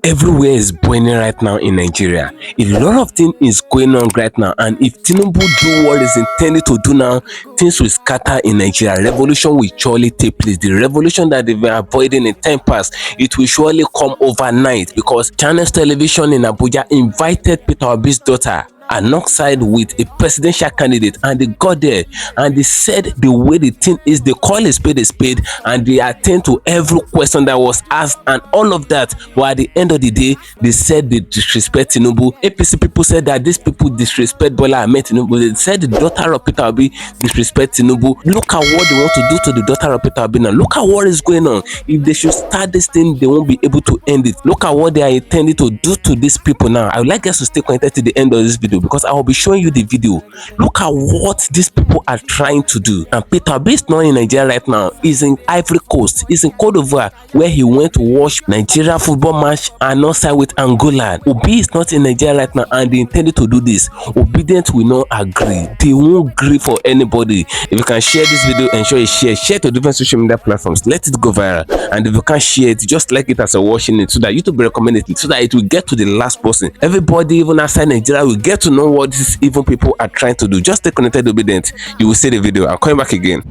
Everywhere is boiling right now in Nigeria. A lot of things is going on right now, and if TINUBU do what is intended to do now, things will scatter in Nigeria. Revolution will surely take place. The revolution that they've been avoiding in time past, it will surely come overnight, because Channels Television in Abuja invited Peter Obi's daughter alongside with a presidential candidate, and they got there and they said the way the thing is, they call a spade, and they attend to every question that was asked and all of that. But at the end of the day, they said they disrespect TINUBU. APC people said that these people disrespect Bola Ahmed Tinubu. They said the daughter of Peter Obi disrespect TINUBU. Look at what they want to do to the daughter of Peter Obi now. Look at what is going on. If they should start this thing, they won't be able to end it. Look at what they are intending to do to these people now. I would like us to stay connected to the end of this video, because I will be showing you the video. Look at what these people are trying to do. And Peter Obi is not in Nigeria right now. He's in Ivory Coast. He's in Cote d'Ivoire, where he went to watch Nigeria football match and also with Angola. Obi is not in Nigeria right now, and they intended to do this. Obedient will not agree. They won't agree for anybody. If you can share this video, ensure you share to different social media platforms. Let it go viral. And if you can share it, just like it as a watching it, so that YouTube will recommend it, so that it will get to the last person. Everybody, even outside Nigeria, will get to know what these evil people are trying to do. Just stay connected, obedient. You will see the video. I'm coming back again.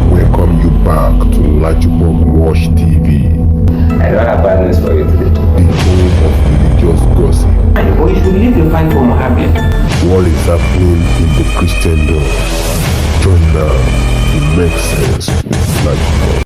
Welcome you back to LAJUPOG TV. I don't have bad news for you today. The home of religious gossip. But you should leave your fight for Mohammed. What is happening in the Christendom? Join now to make sense with LAJUPOG.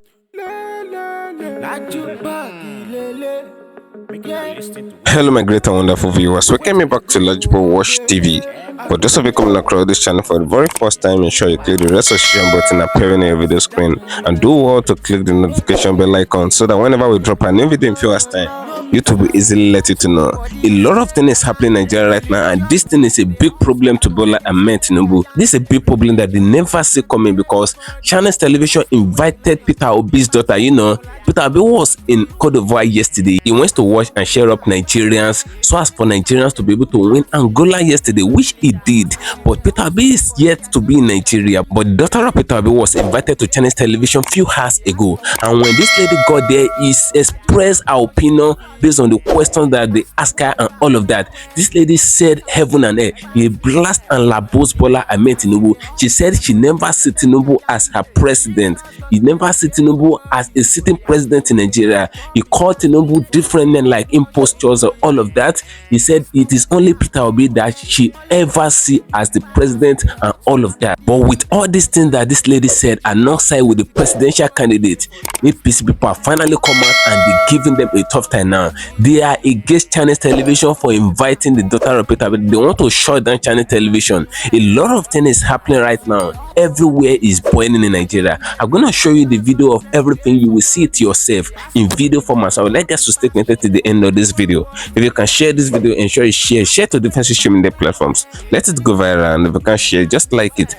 Hello my great and wonderful viewers, welcome back to LAJUPOG TV. For those of you coming across this channel for the very first time, ensure you click the red subscription button appearing on your video screen, and do well to click the notification bell icon, so that whenever we drop a new video in few hours time, YouTube will easily let you to know. A lot of things is happening in Nigeria right now, and this thing is a big problem to Bola Ahmed Tinubu. This is a big problem that they never see coming, because Channels Television invited Peter Obi's daughter. You know, Peter Obi was in Cote d'Ivoire yesterday. He went to watch and cheer up Nigerians, so as for Nigerians to be able to win Angola yesterday, which he did. But Peter Obi is yet to be in Nigeria. But the daughter of Peter Obi was invited to Channels Television few hours ago, and when this lady got there, he expressed her opinion based on the questions that they asked her and all of that. This lady said heaven and earth. He blast and labos Bola Ahmed Tinubu. She said she never see Tinubu as her president. He never see Tinubu as a sitting president in Nigeria. He called Tinubu different men like impostors or all of that. He said it is only Peter Obi that she ever see as the president and all of that. But with all these things that this lady said alongside with the presidential candidate, APC people have finally come out and they're giving them a tough time now. They are against Channels Television for inviting the daughter of Peter Obi. They want to shut down Channels Television. A lot of things is happening right now. Everywhere is boiling in Nigeria. I'm going to show you the video of everything. You will see it yourself in video format. So I would like us to stay connected to the end of this video. If you can share this video, ensure you share to different social media platforms. Let it go viral, and if you can share, just like it,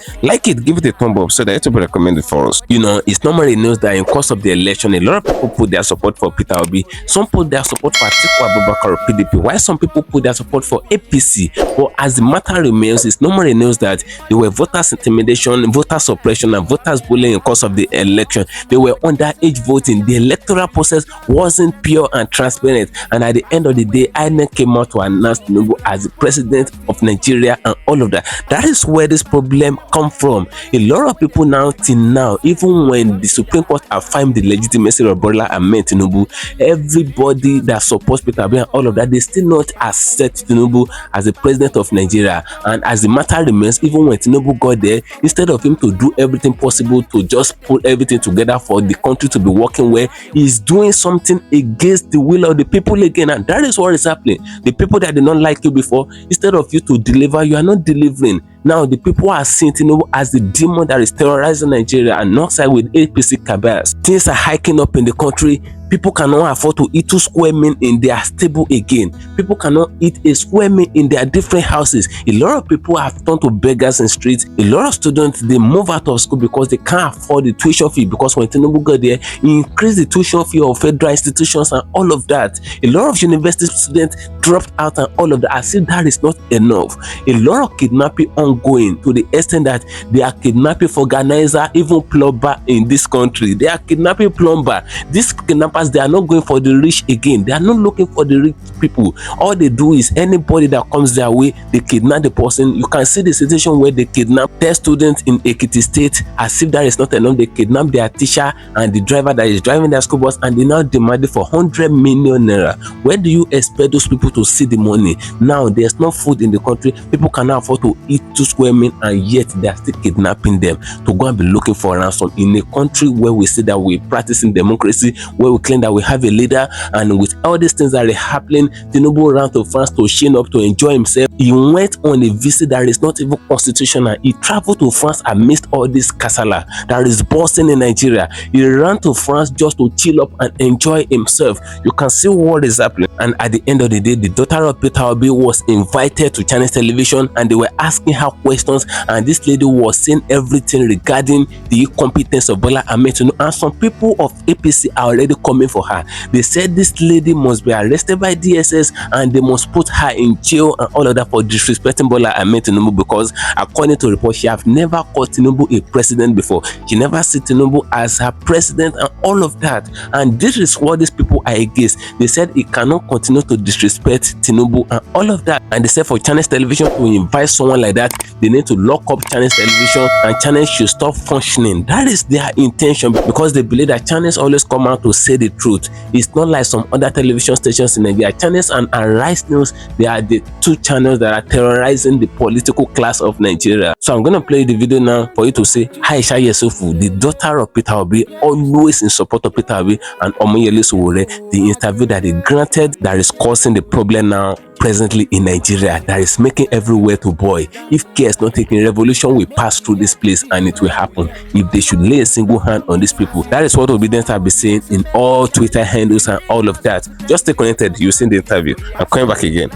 give it a thumb up, so that it will be recommended for us. You know, it's normally news that in course of the election, a lot of people put their support for Peter Obi. Some put their support for Atiku Abubakar or PDP, while some people put their support for APC. But as the matter remains, it's normally news that there were voters intimidation, voter suppression, and voters bullying in course of the election. They were underage voting. The electoral process wasn't pure and transparent, and at the end of the day, INEC came out to announce Tinubu as the president of Nigeria and all of that. That is where this problem come from. A lot of people now, till now, even when the Supreme Court affirmed the legitimacy of Bola Ahmed Tinubu, everybody that supports Peter Obi and all of that, they still not accept Tinubu as the president of Nigeria. And as the matter remains, even when Tinubu got there, instead of him to do everything possible to just put everything together for the country to be working well, he's doing something against the will of the people again. And that is what is happening. The people that did not like you before, instead of you to deliver, you are not delivering. Now the people are seeing Tinubu as the demon that is terrorizing Nigeria, and not side with APC cabals. Things are hiking up in the country. People cannot afford to eat 2 square meals in their stable again. People cannot eat a square meal in their different houses. A lot of people have turned to beggars in streets. A lot of students, they move out of school because they can't afford the tuition fee, because when Tinubu got there, he increased the tuition fee of federal institutions and all of that. A lot of university students dropped out and all of that. As if that is not enough. A lot of kidnapping ongoing to the extent that they are kidnapping organizer, even plumber in this country. They are kidnapping plumber. These kidnappers, they are not going for the rich again. They are not looking for the rich people. All they do is anybody that comes their way, they kidnap the person. You can see the situation where they kidnap 10 students in Ekiti State. As if that is not enough, they kidnap their teacher and the driver that is driving their school bus, and they now demand it for 100 million naira. Where do you expect those people to see the money? Now there's no food in the country. People cannot afford to eat 2 square meals, and yet they are still kidnapping them to go and be looking for ransom in a country where we say that we're practicing democracy, where we claim that we have a leader. And with all these things that are happening, TINUBU ran to France to chin up, to enjoy himself. He went on a visit that is not even constitutional. He traveled to France amidst all this kasala that is bursting in Nigeria. He ran to France just to chill up and enjoy himself. You can see what is happening. And at the end of the day, the daughter of Peter Obi was invited to Chinese television, and they were asking her questions, and this lady was saying everything regarding the incompetence of Bola Ahmed Tinubu. And some people of APC are already coming for her. They said this lady must be arrested by DSS and they must put her in jail and all of that for disrespecting Bola Ahmed Tinubu, because according to reports, she have never called Tinubu a president before. She never seen Tinubu as her president and all of that. And this is what these people are against. They said it cannot continue to disrespect Tinubu and all of that. And they said for Chinese television to invite someone like that, they need to lock up Chinese television and Chinese should stop functioning. That is their intention, because they believe that Chinese always come out to say the truth. It's not like some other television stations in Nigeria. Chinese and Arise News, they are the 2 channels that are terrorizing the political class of Nigeria. So I'm going to play the video now for you to see Aisha YESUFU, the daughter of Peter Obi, always in support of Peter Obi, and OMOYELE SOWORE, the interview that they granted that is causing the problem now presently in Nigeria, that is making everywhere to boil. If care is not taken, revolution will pass through this place, and it will happen if they should lay a single hand on these people. That is what Obedient have been saying in all Twitter handles and all of that. Just stay connected. You'll see the interview. I'm coming back again.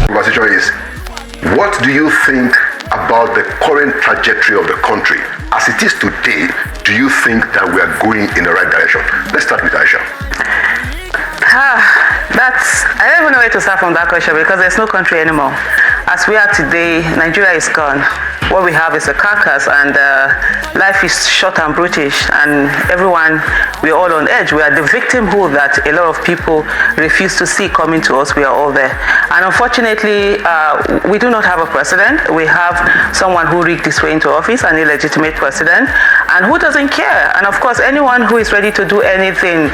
Conversation is, what do you think about the current trajectory of the country? As it is today, do you think that we are going in the right direction? Let's start with Aisha. I don't even know where to start from that question, because there's no country anymore. As we are today, Nigeria is gone. What we have is a carcass, and life is short and brutish, and everyone, we're all on edge. We are the victimhood that a lot of people refuse to see coming to us. We are all there. And unfortunately, we do not have a president. We have someone who rigged his way into office, an illegitimate president, and who doesn't care. And of course, anyone who is ready to do anything,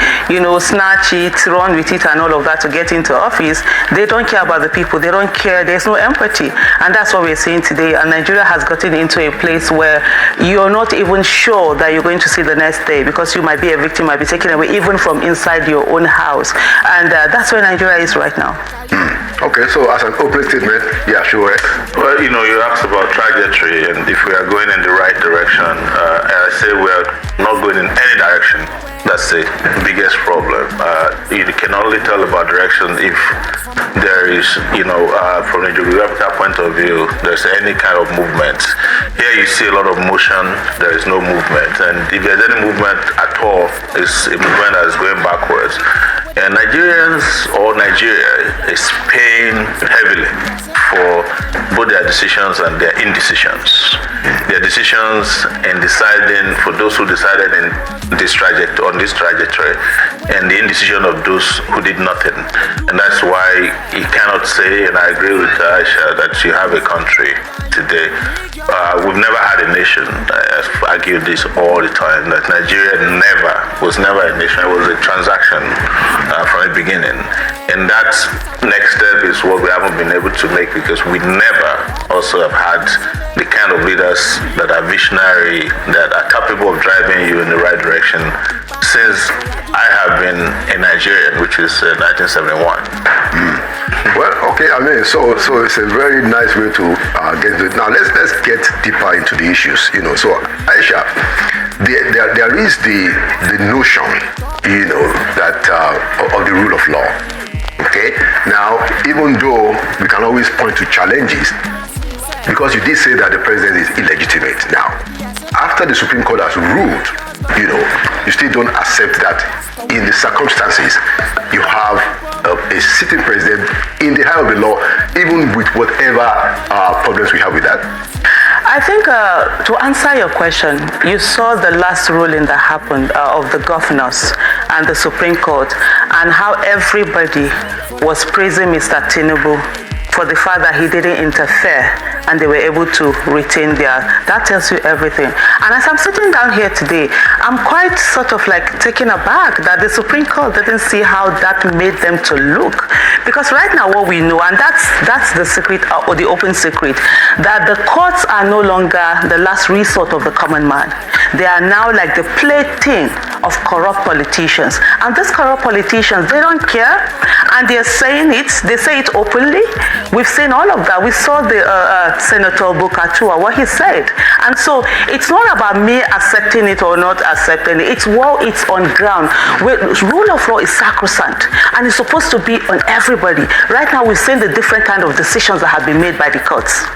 snatch it, run with it, and all of that to get into office, they don't care about the people. They don't care. There's no empathy. And that's what we're seeing today. And Nigeria has gotten into a place where you're not even sure that you're going to see the next day, because you might be a victim, might be taken away even from inside your own house. And that's where Nigeria is right now. Okay, so as an opening statement, yeah, sure. Well, you asked about trajectory, and if we are going in the right direction, I say we are not going in any direction. That's the biggest problem. You can only tell about direction if there is, from a geographical point of view, there's any kind of movement. Here you see a lot of motion, there is no movement. And if there's any movement at all, it's a movement that is going backwards. And Nigerians, or Nigeria, is paying heavily for both their decisions and their indecisions. Their decisions in deciding, for those who decided on this trajectory, and the indecision of those who did nothing. And that's why you cannot say, and I agree with Aisha, that you have a country today. We've never had a nation. I've argued this all the time, that Nigeria was never a nation. It was a transaction from the beginning. And that next step is what we haven't been able to make, because we never also have had the kind of leaders that are visionary, that are capable of driving you in the right direction since I have been a Nigerian, which is 1971. Well, okay, so it's a very nice way to get into it. Now let's get deeper into the issues. So Aisha, there is the notion, that of the rule of law. Okay. Now, even though we can always point to challenges, because you did say that the president is illegitimate. Now, after the Supreme Court has ruled you still don't accept that in the circumstances you have a sitting president in the eye of the law, even with whatever problems we have with that? I think to answer your question, you saw the last ruling that happened of the governors and the Supreme Court, and how everybody was praising Mr. TINUBU for the fact that he didn't interfere and they were able to retain that tells you everything. And as I'm sitting down here today, I'm quite sort of like taken aback that the Supreme Court didn't see how that made them to look. Because right now what we know, and that's the secret, or the open secret, that the courts are no longer the last resort of the common man. They are now like the plaything of corrupt politicians. And these corrupt politicians, they don't care, and they're saying it, they say it openly. We've seen all of that. We saw the Senator Bukatua, what he said. And so it's not about me accepting it or not accepting it. It's on ground. Rule of law is sacrosanct, and it's supposed to be on everybody. Right now, we've seen the different kind of decisions that have been made by the courts.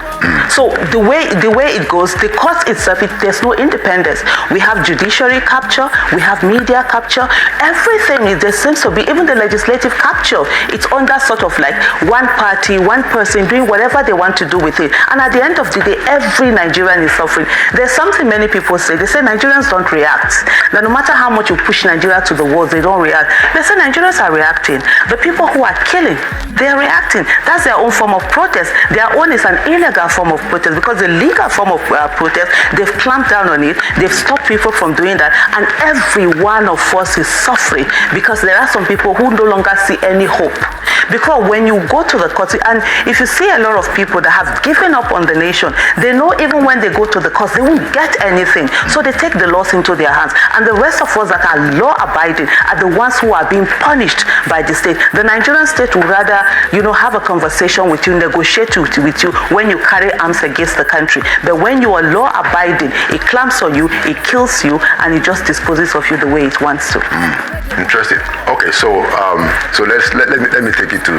So the way it goes, the court itself, there's no independence. We have judiciary capture, we have media capture, everything there seems to be, even the legislative capture, it's under sort of like one party, one person doing whatever they want to do with it. And at the end of the day, every Nigerian is suffering. There's something many people say. They say Nigerians don't react. That no matter how much you push Nigeria to the walls, they don't react. They say Nigerians are reacting. The people who are killing, they're reacting. That's their own form of protest. Their own is an illegal form of protest, because the legal form of protest, they've clamped down on it. They've stopped people from doing that. And every one of us is suffering, because there are some people who no longer see any hope. Because when you go to the court, and if you see a lot of people that have given up on the nation, they know even when they go to the courts, they won't get anything. So they take the laws into their hands. And the rest of us that are law-abiding are the ones who are being punished by the state. The Nigerian state would rather, have a conversation with you, negotiate with you when you carry arms against the country. But when you are law-abiding, it clamps on you, it kills you, and it just disposes of you the way it wants to. Interesting. Okay, so let me take it to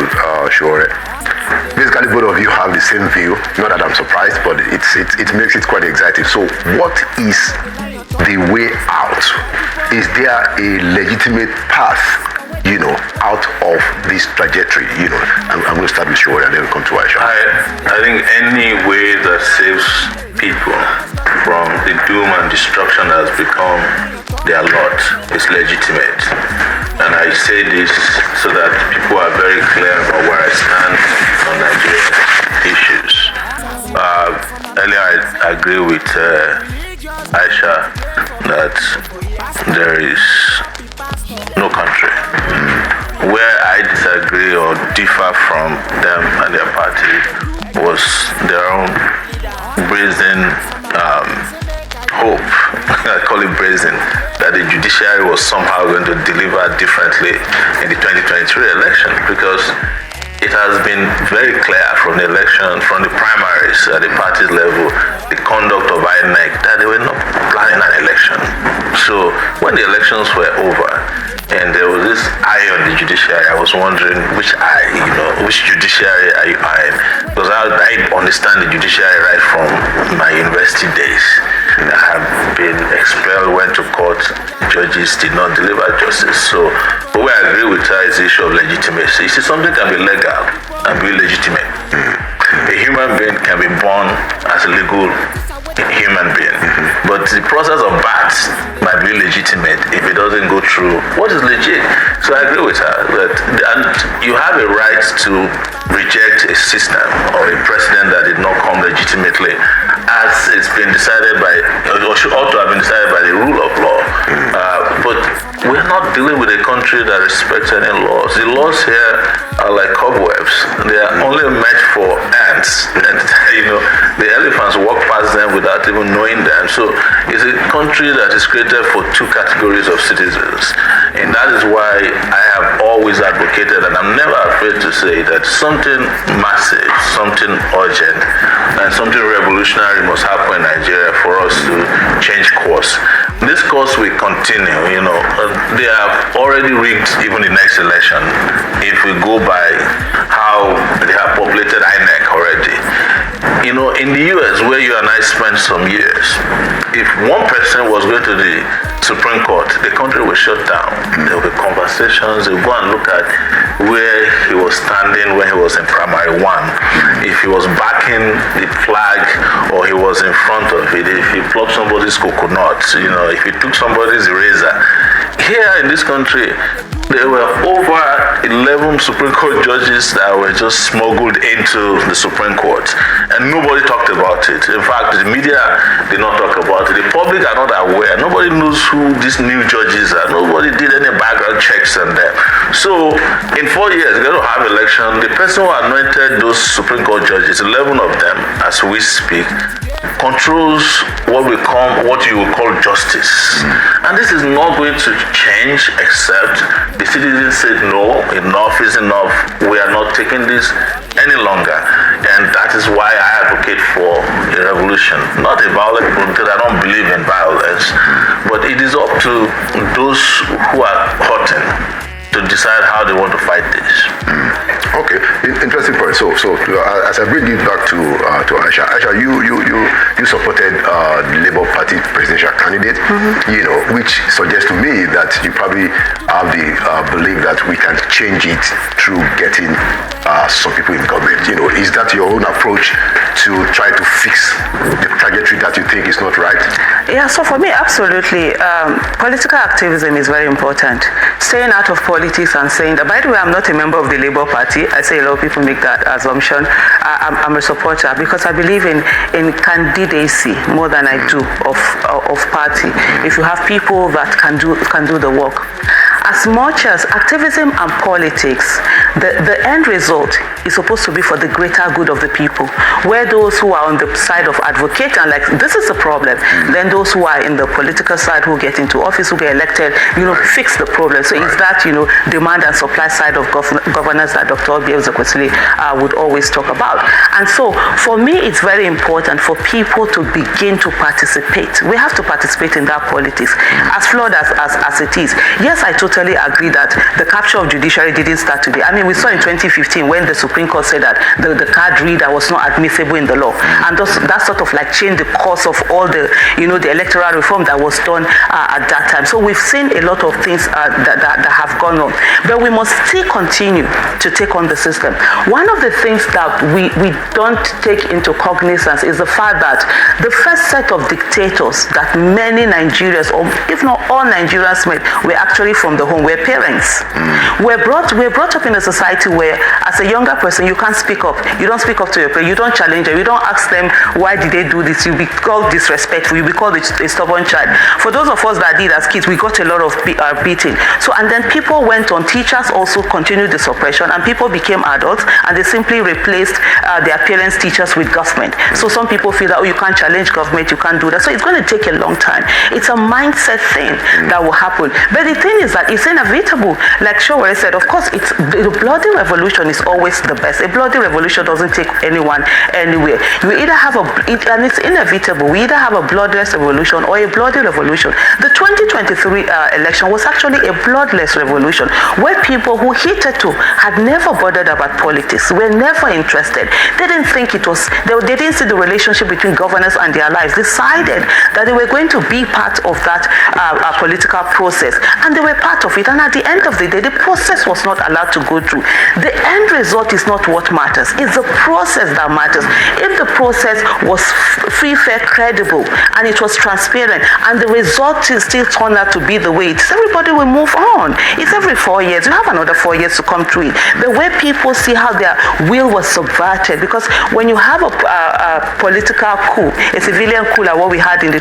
SOWORE. Basically, both of you have the same view. Not that I'm surprised, but it makes it quite exciting. So, what is the way out? Is there a legitimate path, out of this trajectory? I'm going to start with SOWORE and then we'll come to Aisha. I think any way that saves people from the doom and destruction that has become their lot is legitimate. And I say this so that people are very clear about where I stand on Nigerian issues. Earlier, I agree with Aisha that there is no country. Where I disagree or differ from them and their party was their own brazen hope, I call it brazen, that the judiciary was somehow going to deliver differently in the 2023 election, because it has been very clear from the election, from the primaries at the party level, the conduct of INEC, that they were not planning an election. So when the elections were over and there was this eye on the judiciary, I was wondering which eye, which judiciary are you eyeing? Because I understand the judiciary right from my university days. I have been expelled, went to court, judges did not deliver justice. So, but where I agree with her is the issue of legitimacy. You see, something can be legal and be legitimate. A human being can be born as a legal human being, but the process of birth might be legitimate if it doesn't go through what is legit. So I agree with her that, and you have a right to reject a system or a precedent that did not come legitimately, as it's been decided by, or ought to have been decided by the rule of law. But we're not dealing with a country that respects any laws. The laws here are like cobwebs. They are only meant for ants. And, the elephants walk past them without even knowing them. So it's a country that is created for two categories of citizens. And that is why I have always advocated, and I'm never afraid to say that something massive, something urgent, and something revolutionary must happen in Nigeria for us to change course. This course will continue, they have already rigged even the next election. If we go by how they have populated INEC already, in the US, where you and I spent some years, if one person was going to the Supreme Court, the country was shut down. There will be conversations. They'll go and look at where he was standing when he was in primary one. If he was backing the flag or he was in front of it, if he plucked somebody's coconut, if he took somebody's eraser. Here in this country, there were over 11 Supreme Court judges that were just smuggled into the Supreme Court, and nobody talked about it. In fact, the media did not talk about it. The public are not aware. Nobody knows who these new judges are. Nobody did any background checks on them. So, in 4 years, we're going to have election. The person who anointed those Supreme Court judges, 11 of them, as we speak, controls what you will call justice. And this is not going to change except the citizens said no, enough is enough. We are not taking this any longer. And that is why I advocate for a revolution. Not a violent one, because I don't believe in violence. But it is up to those who are hurting to decide how they want to fight this. Okay, interesting point. So as I bring it back to Aisha, you supported the Labour Party presidential candidate, which suggests to me that you probably have the belief that we can change it through getting some people in government. Is that your own approach to try to fix the trajectory that you think is not right? Yeah, so for me, absolutely. Political activism is very important. Staying out of politics and saying that, by the way, I'm not a member of the Labour Party. I say a lot of people make that assumption. I'm a supporter because I believe in candidacy more than I do of party. If you have people that can do the work. As much as activism and politics, the end result is supposed to be for the greater good of the people. Where those who are on the side of advocating, like this is the problem, then those who are in the political side who get into office, who get elected, fix the problem. So it's that, demand and supply side of governance that Dr. Obiel Zokwesili would always talk about. And so for me, it's very important for people to begin to participate. We have to participate in that politics, as flawed as it is. Yes, I totally agree that the capture of judiciary didn't start today. I mean, we saw in 2015 when the Supreme Court said that the card reader was not admissible in the law, and that sort of like changed the course of all the the electoral reform that was done at that time. So we've seen a lot of things that have gone on, but we must still continue to take on the system. One of the things that we don't take into cognizance is the fact that the first set of dictators that many Nigerians, or if not all Nigerians met, were actually from the home, were parents. We're brought up in a society where, as a younger person, you can't speak up. You don't speak up to your parents. You don't challenge them. You don't ask them why did they do this. You be called disrespectful. You be called a stubborn child. For those of us that did as kids, we got a lot of beating. So, and then people went on. Teachers also continued the suppression, and people became adults, and they simply replaced their parents' teachers with government. So some people feel that, you can't challenge government, you can't do that. So it's going to take a long time. It's a mindset thing that will happen. But the thing is that it's inevitable. Like SOWORE said, of course, the bloody revolution is always the best. A bloody revolution doesn't take anyone anywhere. You either have and it's inevitable. We either have a bloodless revolution or a bloody revolution. The 2023 election was actually a bloodless revolution where people who hitherto had never bothered about politics, were never interested. They didn't think it was, they didn't see the relationship between governance and their lives, decided that they were going to be part of that political process, and they were part of it. And at the end of the day, the process was not allowed to go through. The end result is not what matters. It's the process that matters. If the process was free, fair, credible, and it was transparent, and the result is still turned out to be the way it is, everybody will move on. It's every 4 years. You have another 4 years to come through it. The way people see how their will was subverted, because when you have a political coup, a civilian coup like what we had with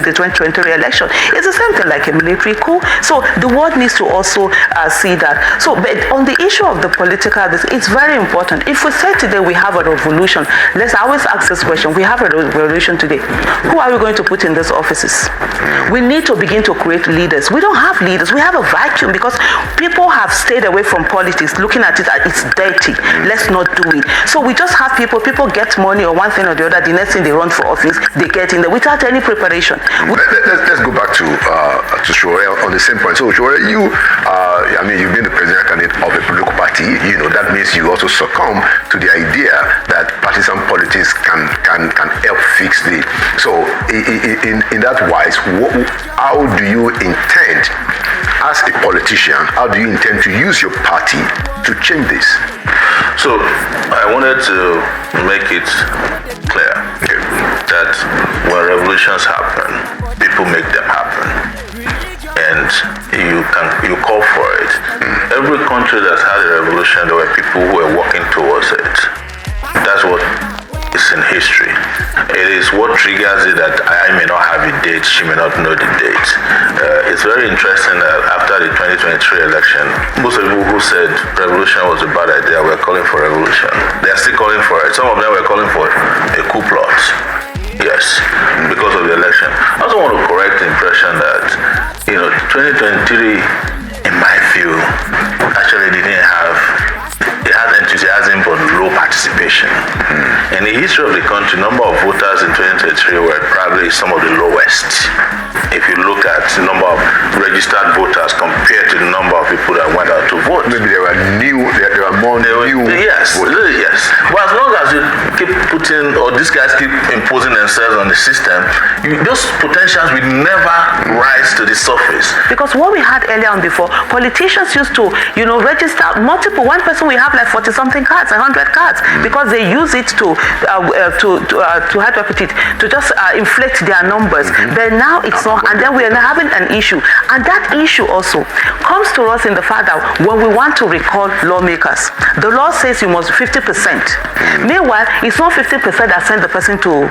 the 2020 election, it's the same thing like a military coup. So the world needs to also see that. So, but on the issue of the political, it's very important. If we say today we have a revolution, let's always ask this question: we have a revolution today. Who are we going to put in these offices? We need to begin to create leaders. We don't have leaders. We have a vacuum because people have stayed away from politics, looking at it as it's dirty. Let's not do it. So we just have people get money or one thing or the other. The next thing they run for office, they get in there without any preparation. Let's go back to SOWORE on the same point. So SOWORE, I mean, you've been the presidential candidate of a political party. That means you also succumb to the idea that partisan politics can help fix the. So, in that wise, how do you intend, as a politician, how do you intend to use your party to change this? So I wanted to make it clear that when revolutions happen, people make them happen, and you call for it. Every country that's had a revolution, there were people who were working towards it. That's what is in history. It is what triggers it that I may not have a date, she may not know the date. It's very interesting that after the 2023 election, most of the people who said revolution was a bad idea were calling for revolution. They are still calling for it. Some of them were calling for a coup plot. Yes, because of the election. I also want to correct the impression that, 2023, in my view, actually didn't have. It has enthusiasm but low participation. In the history of the country, number of voters in 2023 were probably some of the lowest. If you look at the number of registered voters compared to the number of people that went out to vote. Maybe there were more new Yes, voters. yes. But as long as you keep putting, or these guys keep imposing themselves on the system, those potentials will never rise to the surface. Because what we had earlier on before, politicians used to, register multiple. One person will have like 40-something cards, 100 cards, because they use it to how do I put it, to just inflate their numbers. But now it's not, and then we are having an issue, and that issue also comes to us in the fact that when we want to recall lawmakers, the law says you must 50%. Meanwhile, it's not 50% that send the person to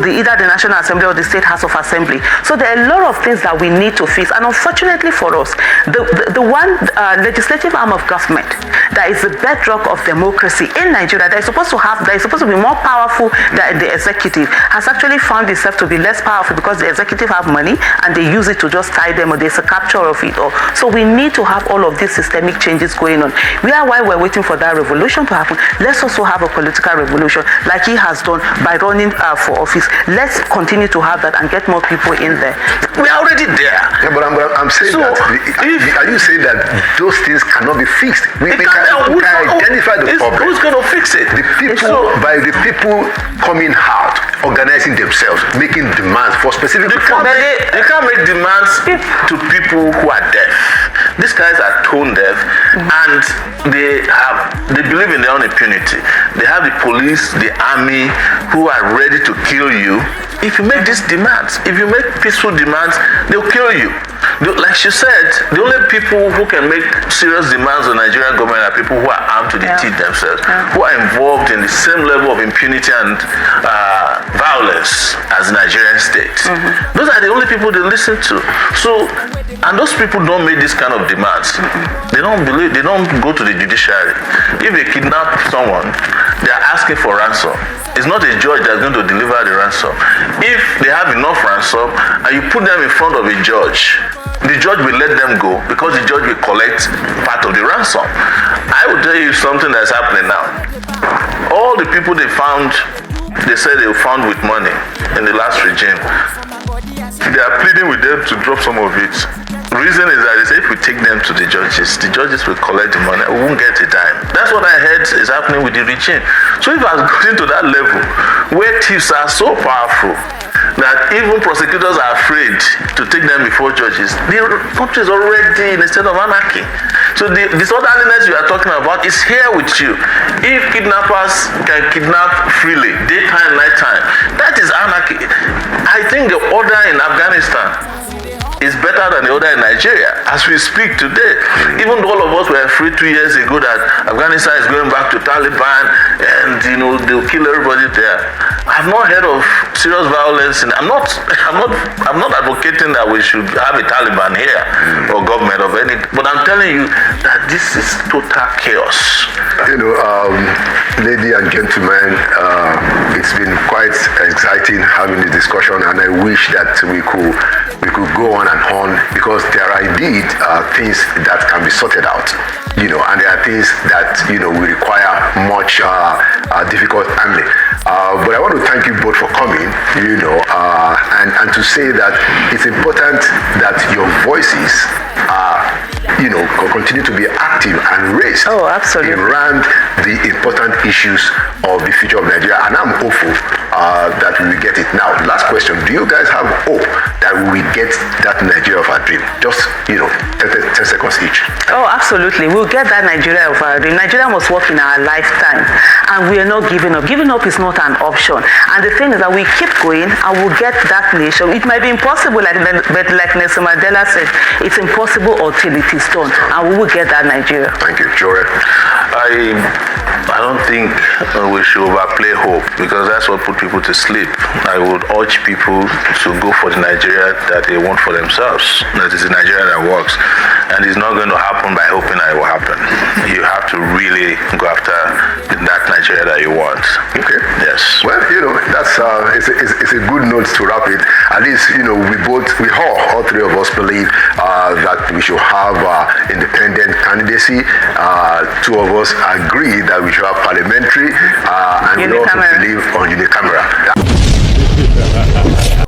either the National Assembly or the State House of Assembly. So there are a lot of things that we need to fix, and unfortunately for us, the one legislative arm of government that is the bedrock of democracy in Nigeria, that is supposed to be more powerful than the executive, has actually found itself to be less powerful because the executive have money and they use it to just tie them, or there's a capture of it all. So we need to have all of these systemic changes going on. While we're waiting for that revolution to happen, let's also have a political revolution like he has done by running for office. Let's continue to have that and get more people in there. We are already there. Yeah, but I'm saying So, that. Are you saying that those things cannot be fixed? We can identify the problem. Who's going to fix it? By the people coming out, organizing themselves, making demands for specific reforms. They can't make demands to people who are deaf. These guys are tone deaf, and they believe in their own impunity. They have the police, the army, who are ready to kill you if you make these demands. If you make peaceful demands, they'll kill you. Like she said, the only people who can make serious demands on the Nigerian government are people who are armed to the teeth themselves, who are involved in the same level of impunity and violence as the Nigerian state. Those are the only people they listen to. So, and those people don't make this kind of demands. They don't go to the judiciary. If they kidnap someone, they are asking for ransom. It's not a judge that's going to deliver the ransom. If they have enough ransom and you put them in front of a judge, the judge will let them go because the judge will collect part of the ransom. I will tell you something that's happening now. All the people they said they found with money in the last regime, they are pleading with them to drop some of it. The reason is that they say if we take them to the judges will collect the money. We won't get a dime. That's what I heard is happening with the regime. So if I was going to that level where thieves are so powerful that even prosecutors are afraid to take them before judges, the country is already in a state of anarchy. So the disorderliness you are talking about is here with you. If kidnappers can kidnap freely, daytime, nighttime, that is anarchy. I think the order in Afghanistan is better than the order in Nigeria as we speak today. Even though all of us were afraid 2 years ago that Afghanistan is going back to Taliban and they'll kill everybody there. I've not heard of serious violence, and I'm not advocating that we should have a Taliban here or government of any, but I'm telling you that this is total chaos. Ladies and gentlemen, it's been quite exciting having this discussion, and I wish that we could go on and on, because there are indeed things that can be sorted out, and there are things that will require much difficult handling. But I want to thank you both for coming, and to say that it's important that your voices are continue to be active and raised around the important issues of the future of Nigeria. And I'm hopeful that we will get it. Now, last question. Do you guys have hope that we will get that Nigeria of our dream? Just, 10 seconds each. Oh, absolutely. We'll get that Nigeria of our dream. Nigeria must work in our lifetime. And we are not giving up. Giving up is not an option. And the thing is that we keep going and we'll get that nation. It might be impossible, but like Nelson Mandela said, it's impossible until it is done. And we will get that Nigeria. Thank you. Jure? I don't think we should overplay hope, because that's what put people to sleep. I would urge people to go for the Nigeria that they want for themselves. That is the Nigeria that works. And it's not going to happen by hoping that it will happen. You have to really go after that Nigeria that you want. Okay. Yes. Well, that's it's a good note to wrap it. At least, all three of us believe that we should have independent candidacy. Two of us agree that we should have parliamentary, and we also believe on unicameral.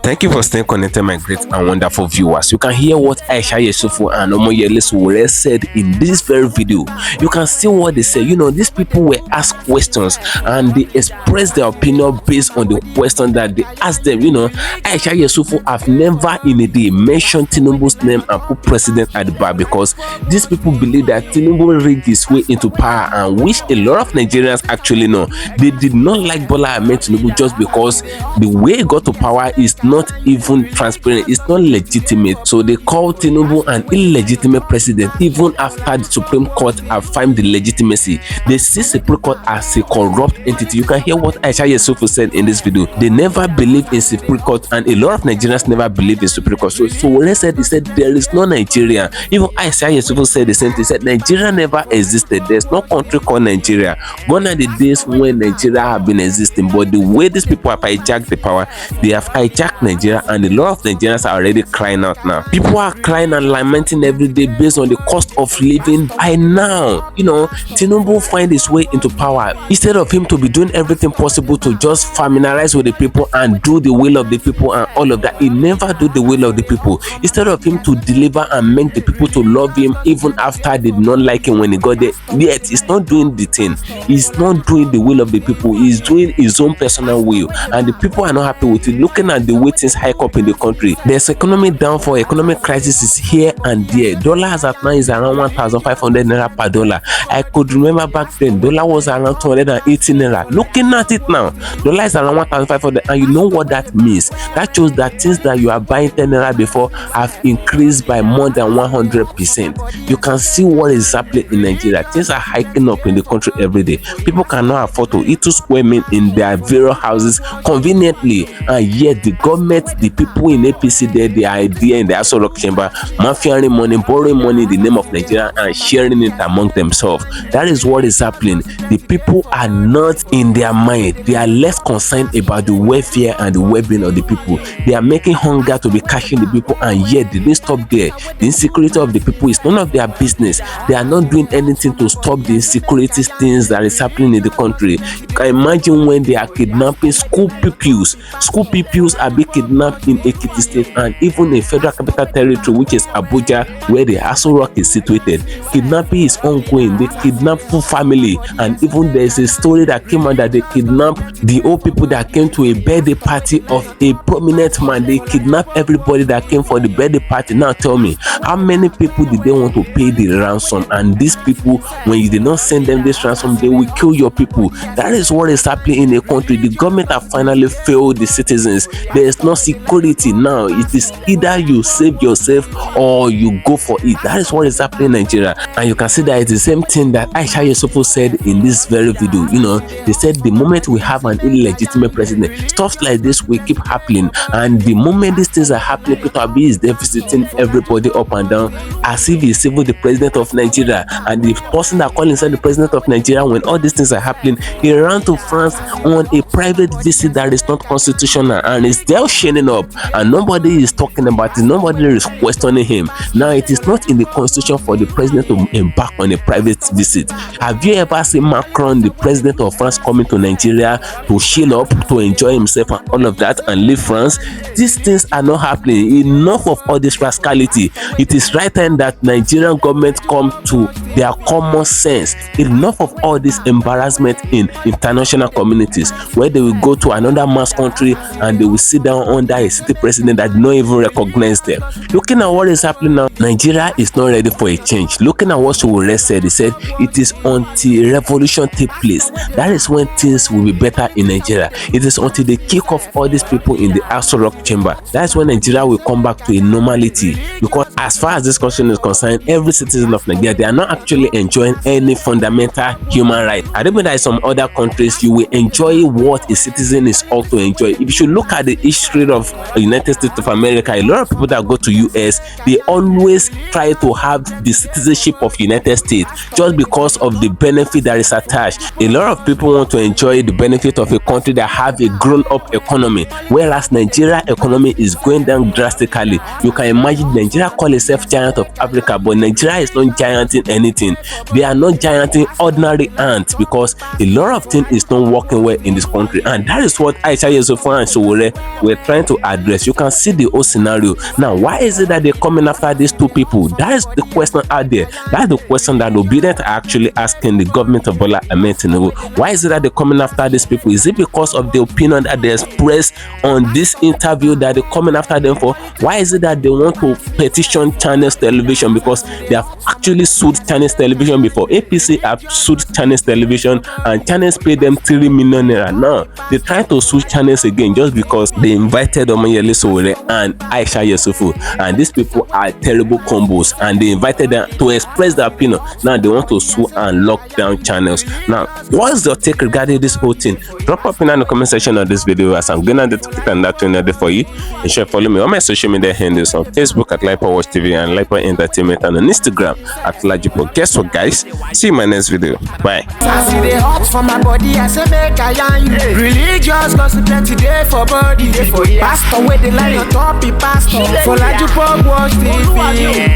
Thank you for staying connected, my great and wonderful viewers. You can hear what Aisha, YESUFU and OMOYELE SOWORE said in this very video. You can see what they say. These people were asked questions and they expressed their opinion based on the question that they asked them. Aisha, YESUFU have never in a day mentioned TINUBU's name and put president at the bar, because these people believe that TINUBU rigged his way into power, and which a lot of Nigerians actually know. They did not like Bola Ahmed Tinubu just because the way he got to power is not even transparent, it's not legitimate. So they call Tinubu an illegitimate president even after the Supreme Court affirmed the legitimacy. They see Supreme Court as a corrupt entity. You can hear what Aisha, YESUFU said in this video. They never believe in Supreme Court, and a lot of Nigerians never believe in Supreme Court. So when he said there is no Nigeria. Even Aisha, YESUFU said the same thing. He said Nigeria never existed. There's no country called Nigeria. Gone are the days when Nigeria have been existing, but the way these people have hijacked the power, they have hijacked Nigeria, and a lot of Nigerians are already crying out now. People are crying and lamenting every day based on the cost of living. By now, Tinubu find his way into power. Instead of him to be doing everything possible to just familiarize with the people and do the will of the people and all of that, he never do the will of the people. Instead of him to deliver and make the people to love him even after they did not like him when he got there, yet he's not doing the thing. He's not doing the will of the people. He's doing his own personal will, and the people are not happy with it. Looking at the way things hike up in the country, there's economic downfall, economic crisis is here and there. Dollar as at now is around 1,500 naira per dollar. I could remember back then dollar was around 280 naira. Looking at it now, dollar is around 1,500, and you know what that means? That shows that things that you are buying 10 naira before have increased by more than 100%. You can see what is happening in Nigeria. Things are hiking up in the country every day. People cannot afford to eat 2 square meals in their various houses conveniently, and yet the government, the people in APC there, the idea in the SOWORE chamber, mafiaing money, borrowing money in the name of Nigeria and sharing it among themselves. That is what is happening. The people are not in their mind. They are less concerned about the welfare and the well-being of the people. They are making hunger to be catching the people, and yet they didn't stop there. The insecurity of the people is none of their business. They are not doing anything to stop the insecurity things that is happening in the country. You can imagine when they are kidnapping school pupils. School pupils are being kidnapped in Ekiti State and even in Federal Capital Territory, which is Abuja, where the SOWORE is situated. Kidnapping is ongoing. They kidnap full family, and even there is a story that came out that they kidnapped the old people that came to a birthday party of a prominent man. They kidnapped everybody that came for the birthday party. Now tell me, how many people did they want to pay the ransom? And these people, when you did not send them this ransom, they will kill your people. That is what is happening in a country. The government have finally failed the citizens. There is no security now. It is either you save yourself or you go for it. That is what is happening in Nigeria. And you can see that it's the same thing that Aisha, YESUFU said in this very video. They said the moment we have an illegitimate president, stuff like this will keep happening, and the moment these things are happening, Peter Obi is there visiting everybody up and down as if he's even the president of Nigeria. And the person that called himself the president of Nigeria, when all these things are happening, he ran to France on a private visit that is not constitutional, and is still shining up, and nobody is talking about it. Nobody is questioning him. Now it is not in the constitution for the president to embark on a private visit. Have you ever seen Macron, the president of France, coming to Nigeria to chill up, to enjoy himself and all of that and leave France? These things are not happening. Enough of all this rascality. It is right time that Nigerian government come to their common sense. Enough of all this embarrassment in international communities, where they will go to another man's country and they will sit down under a city president that don't even recognize them. Looking at what is happening now, Nigeria is not ready for a change. Looking at what SOWORE said, he said it is until revolution take place, that is when things will be better in Nigeria. It is until they kick off all these people in the Aso Rock chamber, that's when Nigeria will come back to a normality. Because as far as this question is concerned, every citizen of Nigeria, they are not actually enjoying any fundamental human right. I don't mean that in some other countries you will enjoy what a citizen is ought to enjoy. If you should look at the history of the United States of America, a lot of people that go to US, they always try to have the citizenship of United States just because of the benefit that is attached. A lot of people want to enjoy the benefit of a country that have a grown-up economy, whereas Nigeria economy is going down drastically. You can imagine Nigeria call itself giant of Africa, but Nigeria is not gianting anything. They are not gianting ordinary ants because a lot of things is not working well in this country, and that is what Aisha, YESUFU and SOWORE were trying to address. You can see the whole scenario. Now, why is it that they're coming after these two people? That is the question out there. That's the question that Obedient are actually asking the government of Bola Ahmed Tinubu. Why is it that they're coming after these people? Is it because of the opinion that they expressed on this interview that they're coming after them for? Why is it that they want to petition Chinese television? Because they have actually sued Chinese television before. APC have sued Chinese television and Chinese paid them 3 million naira. Now they try to sue Chinese again just because they invited OMOYELE, SOWORE and Aisha, YESUFU, and these people are terrible combos and they invited them to express their opinion. Now they want to sue and lock down channels. Now, what's your take regarding this whole thing? Drop up in the comment section of this video as I'm gonna detect and that one there for you. And sure, follow me on my social media handles on Facebook at LAJUPOG TV and LAJUPOG Entertainment, and on Instagram at LAJUPOG. Guess what, guys? See you in my next video. Bye. I see the hot for my body, I say make I yarn you. Religious gossip plenty day for body. Pastor with the line on top, be pastor. For LAJUPOG Watch TV.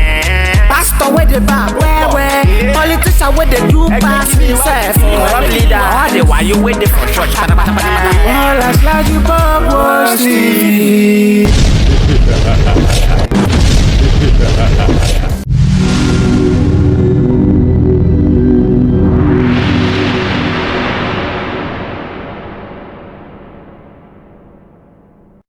Pastor with the back, where politician with the do pass himself. Corrupt leader, why you with the for church? All as LAJUPOG.